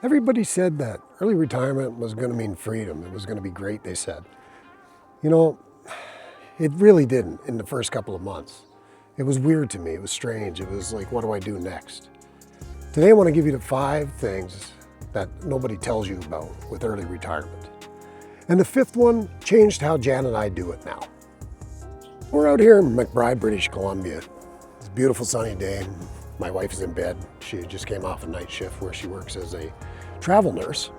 Everybody said that early retirement was going to mean freedom. It was going to be great, they said. You know, it really didn't in the first couple of months. It was weird to me. It was strange. It was like, what do I do next? Today I want to give you the 5 things that nobody tells you about with early retirement. And the 5th one changed how Jan and I do it now. We're out here in McBride, British Columbia. It's a beautiful sunny day. My wife is in bed. She just came off a night shift where she works as a travel nurse.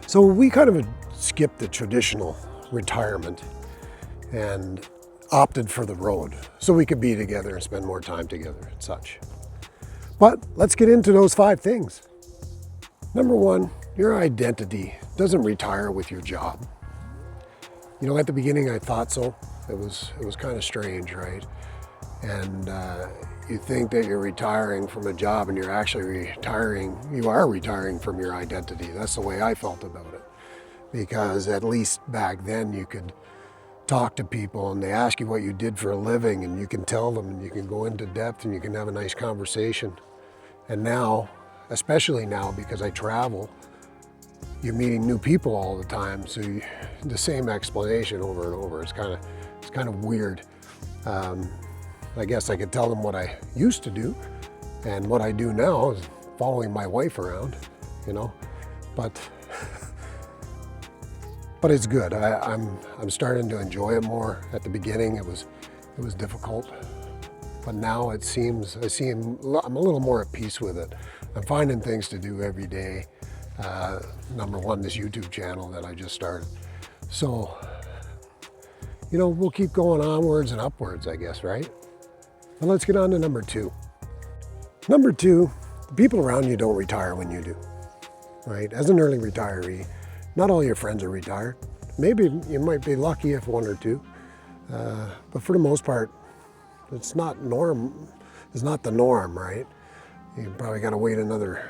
So we kind of skipped the traditional retirement and opted for the road so we could be together and spend more time together and such. But let's get into those 5 things. Number 1, your identity doesn't retire with your job. You know, at the beginning I thought so. It was kind of strange, right? And you think that you're retiring from a job and you're actually you are retiring from your identity. That's the way I felt about it. Because at least back then you could talk to people and they ask you what you did for a living and you can tell them and you can go into depth and you can have a nice conversation. And now, especially now because I travel, you're meeting new people all the time. So the same explanation over and over. It's kind of weird. I guess I could tell them what I used to do, and what I do now is following my wife around, you know. But it's good. I'm starting to enjoy it more. At the beginning, it was difficult, but now I'm a little more at peace with it. I'm finding things to do every day. Number 1, this YouTube channel that I just started. So, you know, we'll keep going onwards and upwards, I guess, right? But let's get on to number 2. Number 2, the people around you don't retire when you do, right? As an early retiree, not all your friends are retired. Maybe you might be lucky if 1 or 2, but for the most part, it's not the norm, right? You probably got to wait another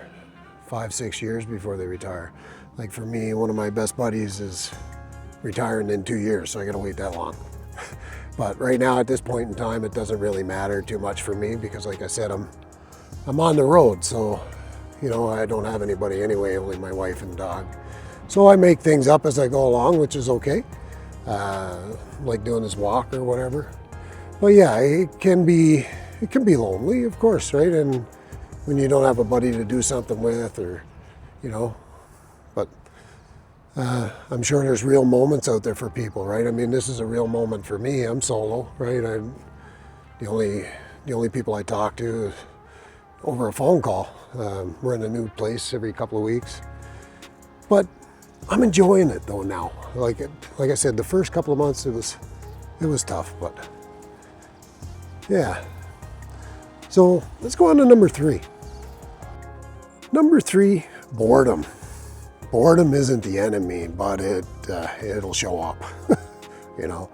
5-6 years before they retire. Like for me, one of my best buddies is retiring in 2 years, so I got to wait that long. But right now, at this point in time, it doesn't really matter too much for me because, like I said, I'm on the road, so you know I don't have anybody anyway, only my wife and dog. So I make things up as I go along, which is okay. Like doing this walk or whatever. But yeah, it can be lonely, of course, right? And when you don't have a buddy to do something with, or you know, but. I'm sure there's real moments out there for people, right? I mean, this is a real moment for me. I'm solo, right? The only people I talk to is over a phone call. We're in a new place every couple of weeks, but I'm enjoying it though now. Like I said, the first couple of months it was tough, but yeah. So let's go on to number 3. Number 3, boredom. Boredom isn't the enemy, but it'll show up, you know.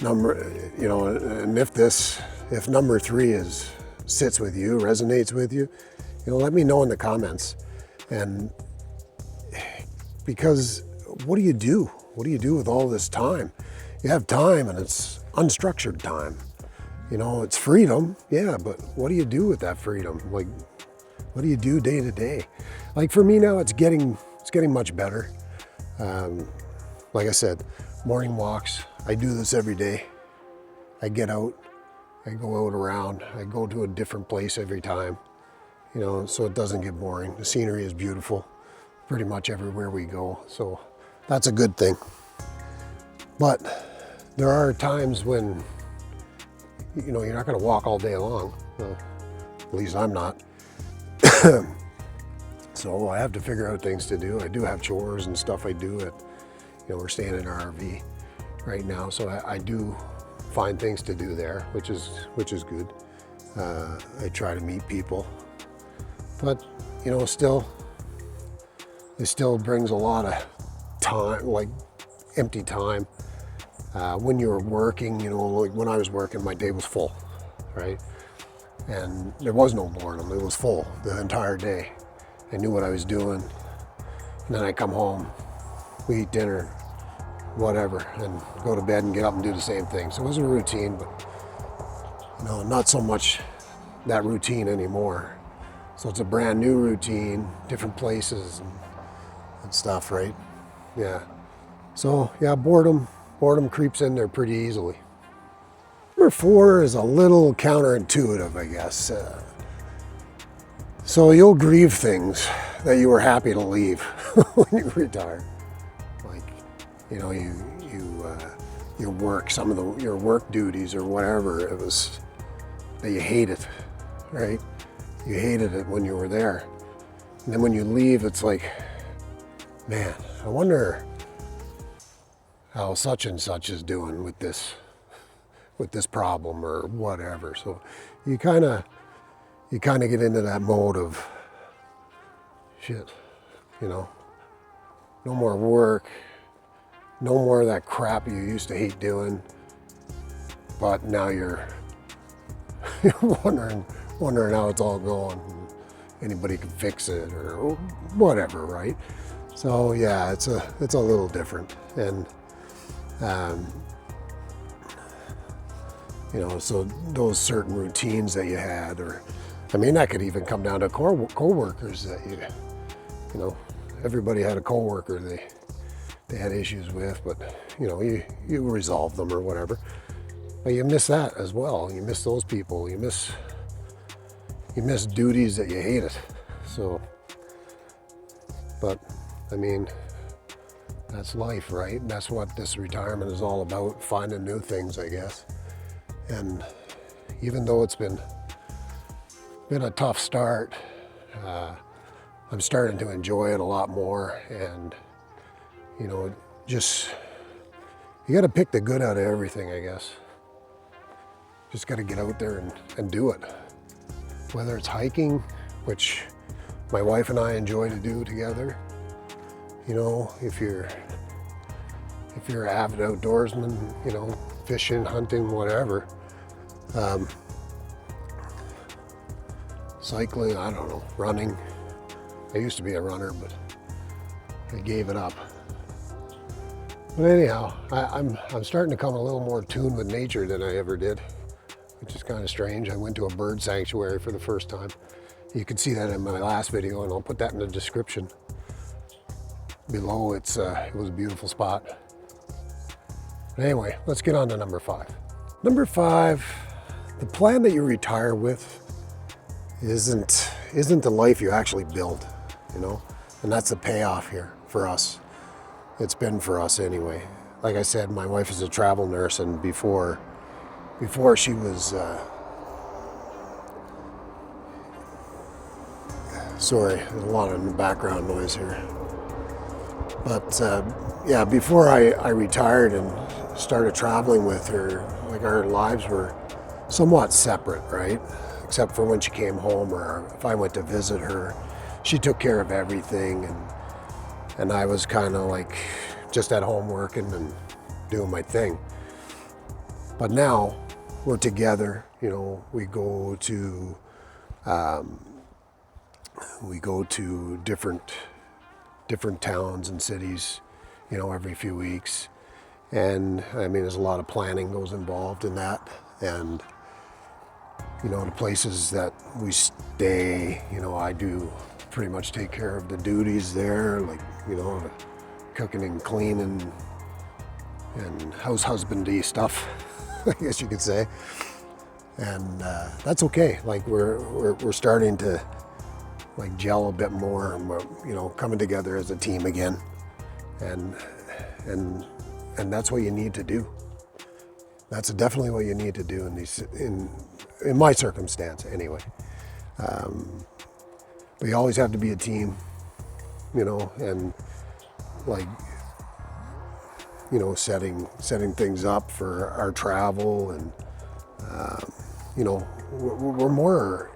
And if number 3 sits with you, resonates with you, you know, let me know in the comments. And because what do you do? What do you do with all this time? You have time, and it's unstructured time. You know, it's freedom, yeah, but what do you do with that freedom? Like, what do you do day to day? Like for me now, it's getting much better. Like I said, morning walks. I do this every day. I get out. I go out around. I go to a different place every time, you know, so it doesn't get boring. The scenery is beautiful pretty much everywhere we go, so that's a good thing. But there are times when, you know, you're not going to walk all day long. Well, at least I'm not. So I have to figure out things to do. I do have chores and stuff I do. You know, we're staying in our RV right now, so I do find things to do there, which is good. I try to meet people, but you know, it still brings a lot of time, like empty time. When you're working, you know, like when I was working, my day was full, right? And there was no boredom. It was full the entire day. I knew what I was doing. And then I come home, we eat dinner, whatever, and go to bed and get up and do the same thing. So it was a routine, but you know, not so much that routine anymore. So it's a brand new routine, different places and stuff, right? Yeah. So yeah, boredom creeps in there pretty easily. Number 4 is a little counterintuitive, I guess. So you'll grieve things that you were happy to leave when you retire. Like, you know, your work, some of your work duties or whatever it was that you hated, right? You hated it when you were there. And then when you leave, it's like, man, I wonder how such and such is doing with this problem or whatever. So you kind of get into that mode of shit, you know, no more work, no more of that crap you used to hate doing, but now you're wondering how it's all going. Anybody can fix it or whatever, right? So yeah, it's a little different. And you know, so those certain routines that you had, or I mean, that could even come down to co-workers that you know, everybody had a co-worker they had issues with, but you know, you resolve them or whatever. But you miss that as well. You miss those people. You miss duties that you hated. So, but I mean, that's life, right? And that's what this retirement is all about, finding new things, I guess. And even though it's been a tough start, I'm starting to enjoy it a lot more. And you know, just you got to pick the good out of everything, I guess. Just got to get out there and do it. Whether it's hiking, which my wife and I enjoy to do together. You know, if you're an avid outdoorsman, you know, fishing, hunting, whatever. Cycling, I don't know, running. I used to be a runner, but I gave it up. But anyhow, I'm starting to come a little more tuned with nature than I ever did, which is kind of strange. I went to a bird sanctuary for the first time. You can see that in my last video, and I'll put that in the description below. It was a beautiful spot. But anyway, let's get on to number 5. Number 5, the plan that you retire with isn't the life you actually build, you know? And that's the payoff here for us. It's been for us anyway. Like I said, my wife is a travel nurse, and before she was, sorry, there's a lot of background noise here. But yeah, before I retired and started traveling with her, like our lives were somewhat separate, right? Except for when she came home or if I went to visit her, she took care of everything, and I was kind of like just at home working and doing my thing. But now we're together, you know, we go to different towns and cities, you know, every few weeks. And I mean, there's a lot of planning goes involved in that. And, you know, the places that we stay, you know, I do pretty much take care of the duties there, like, you know, the cooking and cleaning and house husbandry stuff, I guess you could say. And that's okay. Like we're starting to like gel a bit more, and we're, you know, coming together as a team again. And that's what you need to do. That's definitely what you need to do in my circumstance anyway. But you always have to be a team, you know, and like, you know, setting things up for our travel, and you know, we're more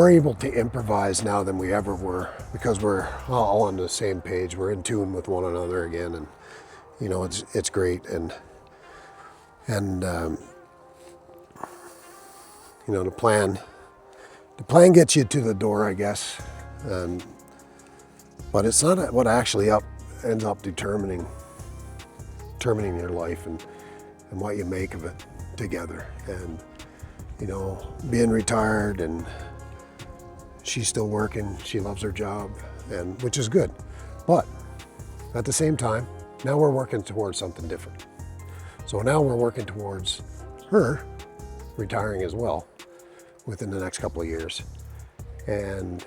able to improvise now than we ever were, because we're all on the same page. We're in tune with one another again, and you know, it's great. And you know, the plan gets you to the door, I guess, but it's not what actually ends up determining your life and what you make of it together. And you know, being retired and she's still working, she loves her job, and which is good. But at the same time, now we're working towards something different. So now we're working towards her retiring as well within the next couple of years. And,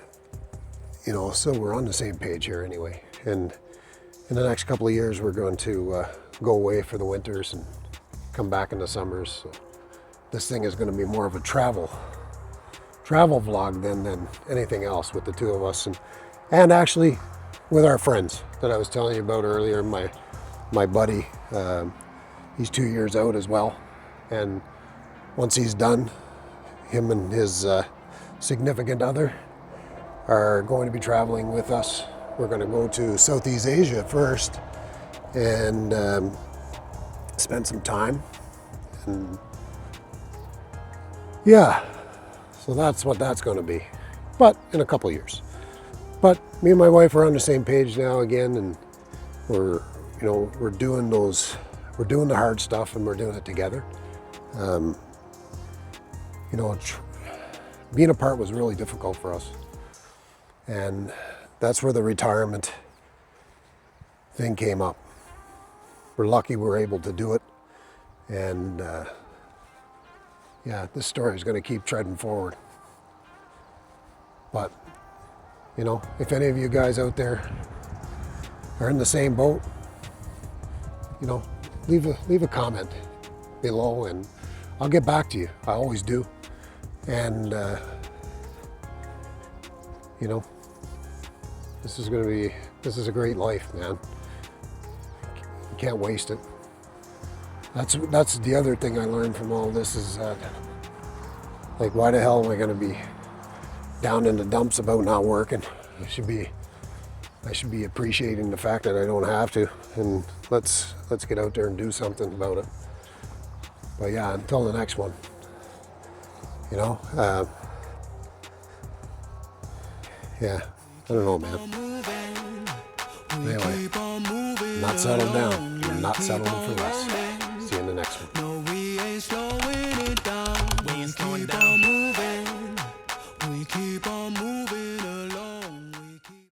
you know, so we're on the same page here anyway. And in the next couple of years, we're going to go away for the winters and come back in the summers. So this thing is going to be more of a travel vlog than anything else with the two of us, and actually with our friends that I was telling you about earlier. My buddy, he's 2 years out as well, and once he's done, him and his significant other are going to be traveling with us. We're going to go to Southeast Asia first and spend some time, and yeah, so that's what that's going to be, but in a couple years. But me and my wife are on the same page now again, and we're doing the hard stuff, and we're doing it together. You know, being apart was really difficult for us, and that's where the retirement thing came up. We're lucky we were able to do it, and yeah, this story is going to keep treading forward. But, you know, if any of you guys out there are in the same boat, you know, leave a comment below, and I'll get back to you. I always do. And, you know, this is a great life, man. You can't waste it. That's the other thing I learned from all this, is that, like, why the hell am I going to be down in the dumps about not working? I should be appreciating the fact that I don't have to, and let's get out there and do something about it. But yeah, until the next one, you know, yeah, I don't know, man. Anyway, not settled down. You're not settling for less. See you in the next one.